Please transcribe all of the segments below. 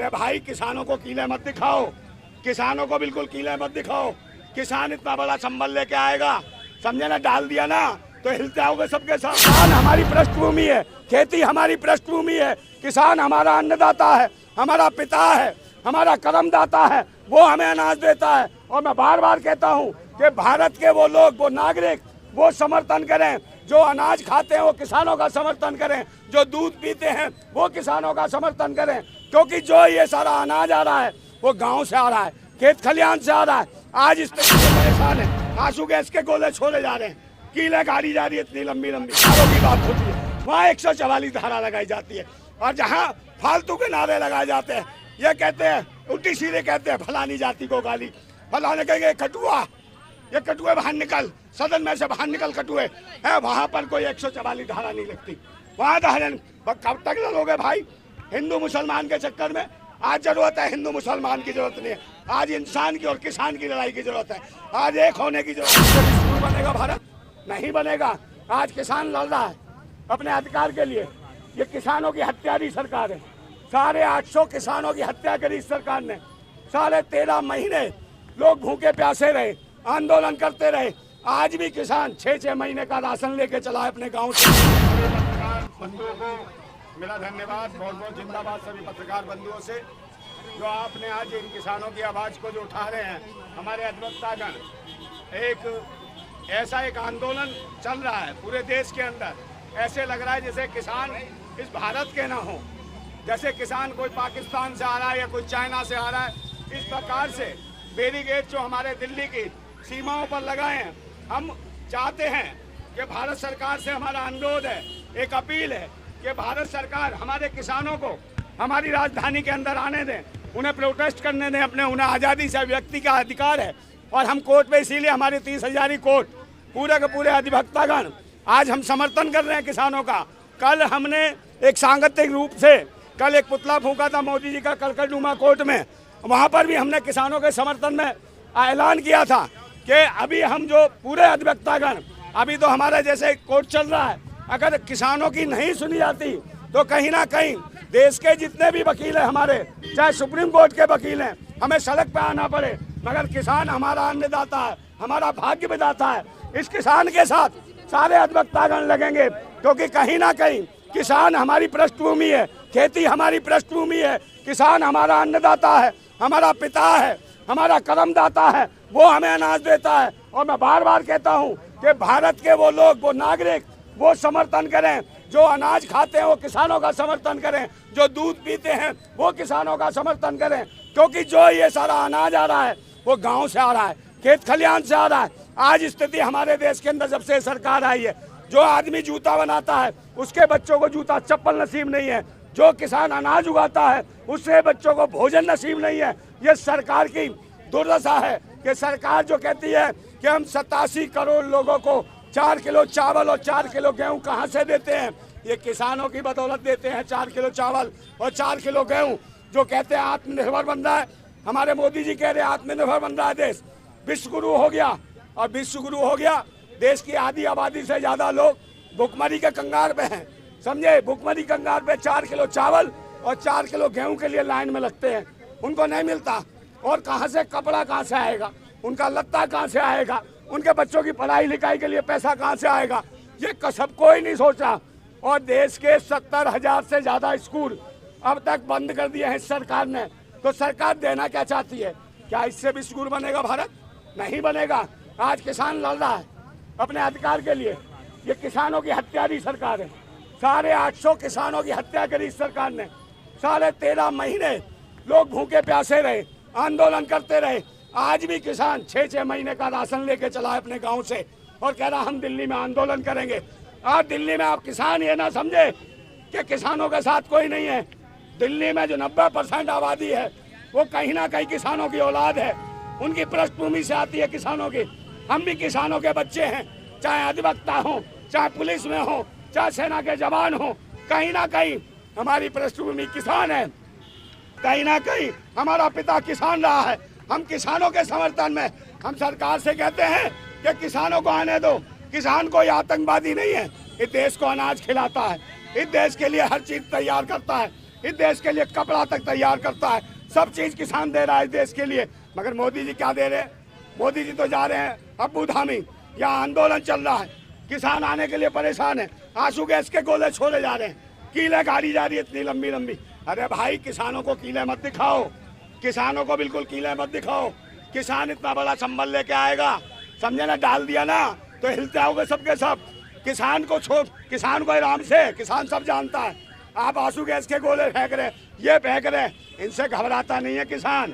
अरे भाई, किसानों को कीले मत दिखाओ, किसानों को बिल्कुल कीले मत दिखाओ। किसान इतना बड़ा संबल लेके आएगा, समझे ना, डाल दिया ना तो हिलते आओगे सबके साथ। किसान हमारी पृष्ठभूमि है, खेती हमारी पृष्ठभूमि है। किसान हमारा अन्नदाता है, हमारा पिता है, हमारा कर्मदाता है, वो हमें अनाज देता है। और मैं बार बार कहता हूँ कि भारत के वो लोग, वो नागरिक, वो समर्थन करें, जो अनाज खाते हैं वो किसानों का समर्थन करें, जो दूध पीते हैं वो किसानों का समर्थन करें, क्योंकि जो ये सारा अनाज आ रहा है वो गांव से आ रहा है, खेत खलिहान से आ रहा है। आज इस तरह से परेशान है, आंसू गैस के गोले छोड़े जा रहे हैं, कीले गाड़ी जा रही है इतनी लंबी लंबी, की बात होती है, वहाँ 144 धारा लगाई जाती है। और जहाँ फालतू के नारे लगाए जाते हैं, ये कहते हैं, उल्टी सीधे कहते हैं फलानी जाति को गाली, फलाने कहेंगे कटुआ, ये कटुए बाहर निकल, सदन में से बाहर निकल कटुए है। वहाँ पर कोई 144 धारा नहीं लगती, वहाँ धारा कब तक लड़ोगे भाई हिंदू मुसलमान के चक्कर में। आज जरूरत है हिंदू मुसलमान की जरूरत नहीं है, आज इंसान की और किसान की लड़ाई की जरूरत है, आज एक होने की जरूरत है। बनेगा भारत? नहीं बनेगा। आज किसान लड़ रहा है अपने अधिकार के लिए, ये किसानों की हत्यारी सरकार है। 850 किसानों की हत्या करी इस सरकार ने, 13.5 महीने लोग भूखे प्यासे रहे, आंदोलन करते रहे। आज भी किसान 6-6 महीने का राशन लेके चला है अपने गांव से। पत्रकार बंधुओं को मेरा धन्यवाद, बहुत बहुत जिंदाबाद सभी पत्रकार बंधुओं से, जो आपने आज इन किसानों की आवाज को जो उठा रहे हैं। हमारे अधिवक्तागण, एक ऐसा एक आंदोलन चल रहा है पूरे देश के अंदर, ऐसे लग रहा है जैसे किसान इस भारत के ना हो, जैसे किसान कोई पाकिस्तान से आ रहा है या कोई चाइना से आ रहा है। इस प्रकार से बैरिकेड जो हमारे दिल्ली की सीमाओं पर लगाए हैं, हम चाहते हैं कि भारत सरकार से हमारा अनुरोध है, एक अपील है कि भारत सरकार हमारे किसानों को हमारी राजधानी के अंदर आने दें, उन्हें प्रोटेस्ट करने दें, अपने उन्हें आज़ादी से व्यक्ति का अधिकार है। और हम कोर्ट में, इसीलिए हमारी 30,000 कोर्ट, पूरे के पूरे अधिवक्तागण आज हम समर्थन कर रहे हैं किसानों का। कल हमने एक सांगठनिक रूप से कल एक पुतला फूंका था मोदी जी का कलकत्ता कोर्ट में, वहाँ पर भी हमने किसानों के समर्थन में ऐलान किया था कि अभी हम जो पूरे अधिवक्तागण, अभी तो हमारा जैसे कोर्ट चल रहा है, अगर किसानों की नहीं सुनी जाती तो कहीं ना कहीं देश के जितने भी वकील हैं हमारे, चाहे सुप्रीम कोर्ट के वकील हैं, हमें सड़क पे आना पड़े। मगर किसान हमारा अन्नदाता है, हमारा भाग्य विधाता है। इस किसान के साथ सारे अधिवक्तागण लगेंगे, क्योंकि कहीं ना कहीं किसान हमारी पृष्ठभूमि है, खेती हमारी पृष्ठभूमि है। किसान हमारा अन्नदाता है, हमारा पिता है, हमारा कर्मदाता है, वो हमें अनाज देता है। और मैं बार बार कहता हूँ कि भारत के वो लोग, वो नागरिक, वो समर्थन करें, जो अनाज खाते हैं वो किसानों का समर्थन करें, जो दूध पीते हैं वो किसानों का समर्थन करें, क्योंकि जो ये सारा अनाज आ रहा है वो गांव से आ रहा है, खेत खलिहान से आ रहा है। आज स्थिति हमारे देश के अंदर जब से सरकार आई है, जो आदमी जूता बनाता है उसके बच्चों को जूता चप्पल नसीब नहीं है, जो किसान अनाज उगाता है उससे बच्चों को भोजन नसीब नहीं है। ये सरकार की दुर्दशा है कि सरकार जो कहती है कि हम 87 करोड़ लोगों को 4 किलो चावल और 4 किलो गेहूं कहां से देते हैं, ये किसानों की बदौलत देते हैं। 4 किलो चावल और 4 किलो गेहूं, जो कहते हैं आत्मनिर्भर बन रहा है, हमारे मोदी जी कह रहे हैं आत्मनिर्भर बन रहा है देश, विश्व गुरु हो गया। और विश्व गुरु हो गया, देश की आधी आबादी से ज्यादा लोग भुखमरी के कंगार पे हैं, समझे, भुखमरी कंगार पे 4 किलो चावल और 4 किलो गेहूं के लिए लाइन में लगते हैं, उनको नहीं मिलता। और कहाँ से कपड़ा कहाँ से आएगा, उनका लत्ता कहाँ से आएगा, उनके बच्चों की पढ़ाई लिखाई के लिए पैसा कहाँ से आएगा, ये कसब कोई नहीं सोचा। और देश के 70,000 से ज्यादा स्कूल अब तक बंद कर दिए हैं सरकार ने। तो सरकार देना क्या चाहती है? क्या इससे भी स्कूल बनेगा भारत? नहीं बनेगा। आज किसान लड़ रहा है अपने अधिकार के लिए, ये किसानों की हत्यारी सरकार है। 850 किसानों की हत्या करी इस सरकार ने, 13.5 महीने लोग भूखे प्यासे रहे, आंदोलन करते रहे। आज भी किसान 6-6 महीने का राशन लेके चला है अपने गांव से, और कह रहा हम दिल्ली में आंदोलन करेंगे। आज दिल्ली में आप किसान ये ना समझे कि किसानों के साथ कोई नहीं है। दिल्ली में जो 90% आबादी है वो कहीं ना कहीं किसानों की औलाद है, उनकी पृष्ठभूमि से आती है किसानों की। हम भी किसानों के बच्चे हैं, चाहे अधिवक्ता हो, चाहे पुलिस में हो, चाहे सेना के जवान हो, कहीं ना कहीं हमारी पृष्ठभूमि किसान है, कहीं ना कहीं हमारा पिता किसान रहा है। हम किसानों के समर्थन में हम सरकार से कहते हैं कि किसानों को आने दो। किसान कोई आतंकवादी नहीं है, इस देश को अनाज खिलाता है, इस देश के लिए हर चीज तैयार करता है। इस देश के लिए कपड़ा तक तैयार करता है, सब चीज किसान दे रहा है इस देश के लिए। मगर मोदी जी क्या दे रहे हैं? मोदी जी तो जा रहे हैं अबू धामी, यहाँ आंदोलन चल रहा है, किसान आने के लिए परेशान है, आंसू गैस के गोले छोड़े जा रहे हैं, कीले गाड़ी जा रही है इतनी लंबी लंबी। अरे भाई किसानों को कीले मत दिखाओ, किसानों को बिल्कुल कीले मत दिखाओ। किसान इतना बड़ा संबल लेके आएगा, समझे ना, डाल दिया ना तो हिलते आओगे सबके सब। किसान को छोड़, किसान को आराम से, किसान सब जानता है। आप आंसू गैस के गोले फेंक रहे, ये फेंक रहे, इनसे घबराता नहीं है किसान,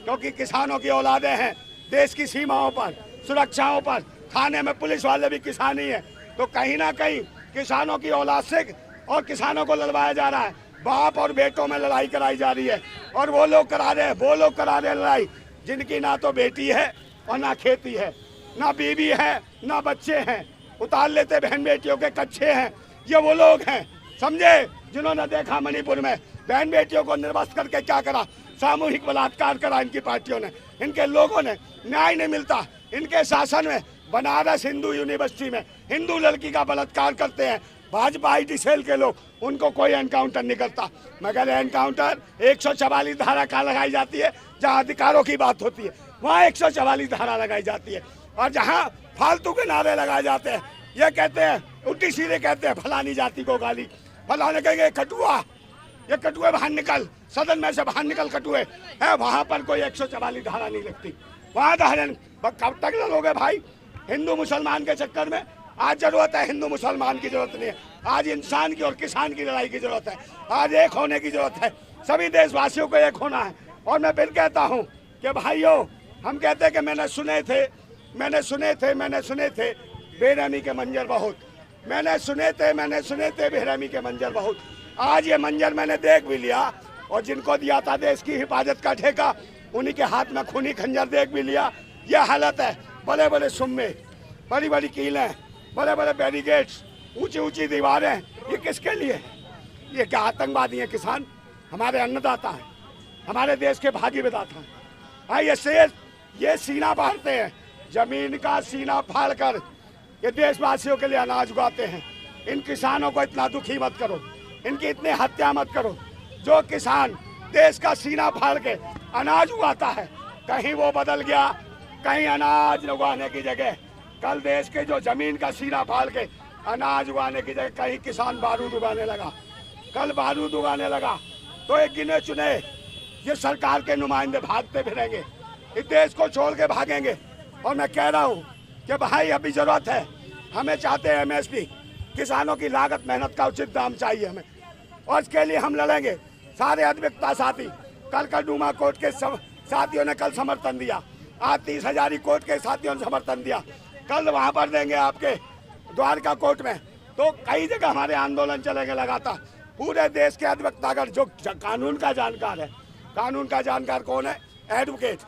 क्योंकि किसानों की औलादें हैं। देश की सीमाओं पर, सुरक्षाओं पर, थाने में पुलिस वाले भी किसान ही है। तो कहीं ना कहीं किसानों की औलाद से और किसानों को लड़वाया जा रहा है, बाप और बेटों में लड़ाई कराई जा रही है। और वो लोग करा रहे हैं, वो लोग करा रहे हैं लड़ाई जिनकी ना तो बेटी है और ना खेती है, ना बीवी है, ना बच्चे हैं, उतार लेते बहन बेटियों के कच्चे हैं। ये वो लोग हैं, समझे, जिन्होंने देखा मणिपुर में बहन बेटियों को निर्वस्त्र करके क्या करा, सामूहिक बलात्कार करा इनकी पार्टियों ने, इनके लोगों ने। न्याय नहीं मिलता इनके शासन में। बनारस हिंदू यूनिवर्सिटी में हिंदू लड़की का बलात्कार करते हैं भाजपा आईटी सेल के लोग, उनको कोई एनकाउंटर नहीं करता। मगर एनकाउंटर 144 धारा का लगाई जाती है, जहां अधिकारों की बात होती है वहां 144 धारा लगाई जाती है। और जहां फालतू के नारे लगाए जाते हैं, ये कहते हैं, उल्टी सीधे कहते हैं फलानी जाति को गाली, फलाने कहेंगे कटुआ, ये कटुए बाहर निकल, सदन में से बाहर निकल कटुए है। वहां पर कोई 144 धारा नहीं लगती, वहां धारा। कब तक लड़ोगे भाई हिंदू मुसलमान के चक्कर में? आज जरूरत है, हिंदू मुसलमान की जरूरत नहीं है, आज इंसान की और किसान की लड़ाई की जरूरत है। आज एक होने की जरूरत है, सभी देशवासियों को एक होना है। और मैं फिर कहता हूँ कि भाइयों, हम कहते हैं कि मैंने सुने थे बेरहमी के मंजर बहुत, मैंने सुने थे बेरहमी के मंजर बहुत। आज ये मंजर मैंने देख भी लिया, और जिनको दिया था देश की हिफाजत का ठेका, उन्हीं के हाथ में खूनी खंजर देख भी लिया। ये हालत है, बड़े बड़े सुम्मे, बड़ी बड़ी कीलें, बड़े बड़े बैरिकेड्स, ऊंची ऊंची दीवारें, ये किसके लिए? ये क्या आतंकवादी हैं किसान? हमारे अन्नदाता हैं, हमारे देश के भागी विधाता हैं। भाई ये सीना फाड़ते हैं, जमीन का सीना फाड़ कर ये देशवासियों के लिए अनाज उगाते हैं। इन किसानों को इतना दुखी मत करो, इनकी इतनी हत्या मत करो। जो किसान देश का सीना फाड़ के अनाज उगाता है, कहीं वो बदल गया, कहीं अनाज उगाने की जगह कल देश के जो जमीन का सीना फाड़ के अनाज उगाने की जगह कहीं किसान बारूद उगाने लगा, कल बारूद उगाने लगा, तो एक गिने चुने ये सरकार के नुमाइंदे भागते फिरेंगे, इस देश को छोड़ के भागेंगे। और मैं कह रहा हूँ कि भाई अभी जरूरत है, हमें चाहते हैं MSP, किसानों की लागत मेहनत का उचित दाम चाहिए हमें, और इसके लिए हम लड़ेंगे। सारे अधिवक्ता साथी, कल का डूमा कोर्ट के साथियों ने कल समर्थन दिया, आज 30 हजारी कोर्ट के साथियों ने समर्थन दिया, कल वहाँ पर देंगे आपके द्वारका कोर्ट में। तो कई जगह हमारे आंदोलन चलेंगे लगातार। पूरे देश के अधिवक्तागण जो कानून का जानकार है, कानून का जानकार कौन है? एडवोकेट,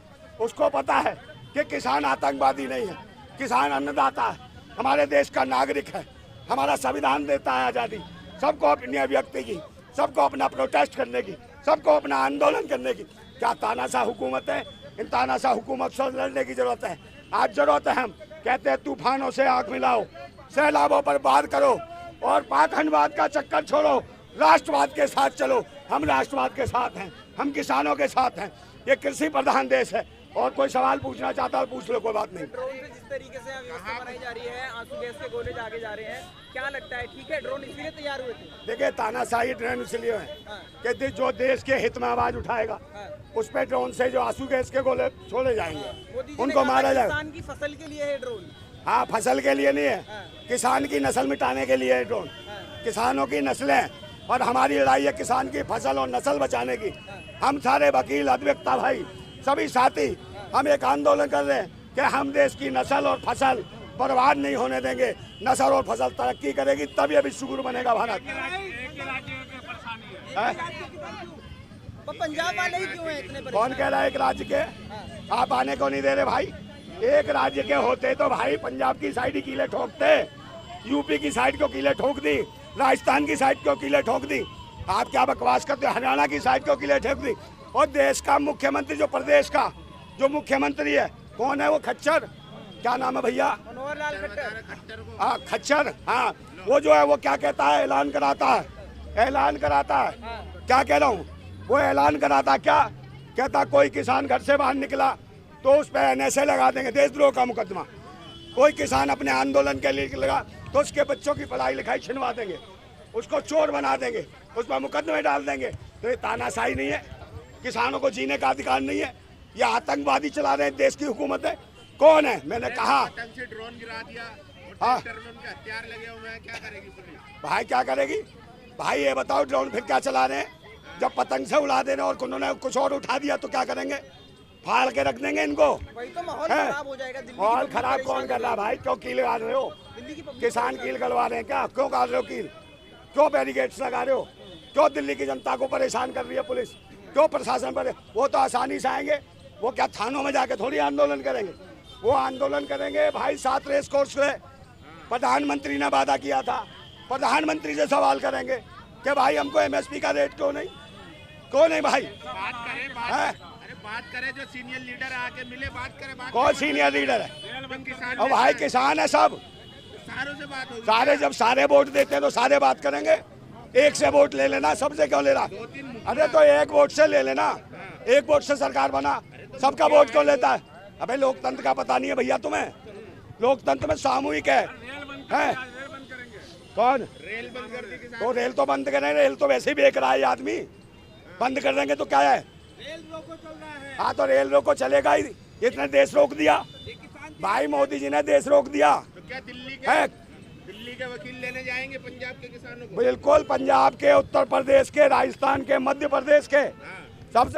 उसको पता है कि किसान आतंकवादी नहीं है, किसान अन्नदाता है, हमारे देश का नागरिक है, हमारा संविधान देता है आज़ादी, सबको अपनी अभिव्यक्ति की, सबको अपना प्रोटेस्ट करने की, सबको अपना आंदोलन करने की। क्या तानाशाह हुकूमत है? इन तानाशाह हुकूमत से लड़ने की जरूरत है। आज जरूरत है, हम कहते हैं तूफानों से आंख मिलाओ, सैलाबों पर बात करो, और पाखंडवाद का चक्कर छोड़ो, राष्ट्रवाद के साथ चलो। हम राष्ट्रवाद के साथ हैं, हम किसानों के साथ हैं। ये कृषि प्रधान देश है। और कोई सवाल पूछना चाहता है पूछ लो, कोई बात नहीं। ड्रोन से जिस तरीके से व्यवस्था बनाई जा रही है, आंसू गैस के गोले आगे जा रहे हैं, क्या लगता है ठीक है ड्रोन इसलिए तैयार हुए थे? देखिए, तानाशाही ड्रोन इसलिए है कि जो देश के हित में आवाज उठाएगा उस पे ड्रोन से जो आंसू गैस के गोले छोड़े जाएंगे, उनको मारा जाएगा। किसान की फसल के लिए है ड्रोन? हाँ, फसल के लिए नहीं है, किसान की नस्ल मिटाने के लिए है ड्रोन। किसानों की नस्लें, और हमारी लड़ाई है किसान की फसल और नस्ल बचाने की। हम सारे वकील, अधिवक्ता भाई, सभी साथी, हम एक आंदोलन कर रहे हैं कि हम देश की नस्ल और फसल बर्बाद नहीं होने देंगे। नस्ल और फसल तरक्की करेगी, तभी अभी सुगुर बनेगा भारत। पंजाब वाले ही क्यों हैं इतने परेशान? कौन कह रहा है एक राज्य के? आप आने को नहीं दे रहे भाई। एक राज्य के होते तो भाई पंजाब की साइड ही कीले ठोकते, यूपी की साइड को कीले ठोक दी, राजस्थान की साइड को कीले ठोक दी। आप क्या बकवास करते हो? हरियाणा की साइड को कीले ठोक दी। और देश का मुख्यमंत्री, जो प्रदेश का जो मुख्यमंत्री है, कौन है वो? खच्चर, क्या नाम है भैया? मनोहर लाल खट्टर। हाँ, खच्चर। हाँ, वो जो है वो क्या कहता है, ऐलान कराता है क्या कह रहा हूँ, वो ऐलान करा था क्या, कहता कोई किसान घर से बाहर निकला तो उस पर NSA लगा देंगे, देशद्रोह का मुकदमा। कोई किसान अपने आंदोलन के लिए लगा तो उसके बच्चों की पढ़ाई लिखाई छिनवा देंगे, उसको चोर बना देंगे, उस पर मुकदमे डाल देंगे। तो ये तानाशाही नहीं है, किसानों को जीने का अधिकार नहीं है, ये आतंकवादी चला रहे हैं, देश की हुकूमत है। कौन है, मैंने कहा आतंक से ड्रोन गिरा दिया हाँ। और ट्रैक्टर में उनके हथियार लगे हुए हैं, क्या करेगी पुलिस? भाई क्या करेगी भाई, ये बताओ ड्रोन फिर क्या चला रहे हैं? जब पतंग से उड़ा दे रहे हैं और उन्होंने कुछ और उठा दिया तो क्या करेंगे, फाड़ के रख देंगे इनको। वही तो माहौल है? खराब हो जाएगा। दिल्ली माहौल की खराब पब्लिक कौन कर रहा है भाई, क्यों कील गाड़ रहे हो? दिल्ली की पब्लिक किसान कील गलवा रहे हैं क्या, क्यों गाड़ रहे हो कील? क्यों बैरिकेड्स लगा रहे हो? क्यों दिल्ली की जनता को परेशान कर रही है पुलिस? क्यों प्रशासन पर? वो तो आसानी से आएंगे, वो क्या थानों में जाके थोड़ी आंदोलन करेंगे? वो आंदोलन करेंगे भाई 7 रेस कोर्स पे। प्रधानमंत्री ने वादा किया था, प्रधानमंत्री से सवाल करेंगे कि भाई हमको MSP का रेट क्यों नहीं भाई? बात करें है? अरे बात करें, जो सीनियर लीडर आके मिले, बात करें। बात कौन सीनियर लीडर है? किसान अब भाई किसान है सब, सारों से बात होगी। सारे जब सारे वोट देते हैं तो सारे बात करेंगे। एक से वोट ले लेना, सबसे क्यों ले रहा? अरे तो एक वोट से ले लेना, एक वोट से सरकार बना, सबका वोट क्यों लेता है? अबे लोकतंत्र का पता नहीं है भैया तुम्हें, लोकतंत्र में सामूहिक है? कौन? रेल बंद कर दी किसान। तो रेल तो बंद करें, रेल तो वैसे ही बेच रहा है ये आदमी, बंद कर देंगे तो क्या है? रेल रोको चल रहा है। हाँ तो रेल रोको चलेगा ही, इतने देश रोक दिया भाई, मोदी जी ने देश रोक दिया तो क्या दिल्ली है। के वकील लेने जाएंगे पंजाब के किसानों को? बिल्कुल, पंजाब के, उत्तर प्रदेश के, राजस्थान के, मध्य प्रदेश के, सबसे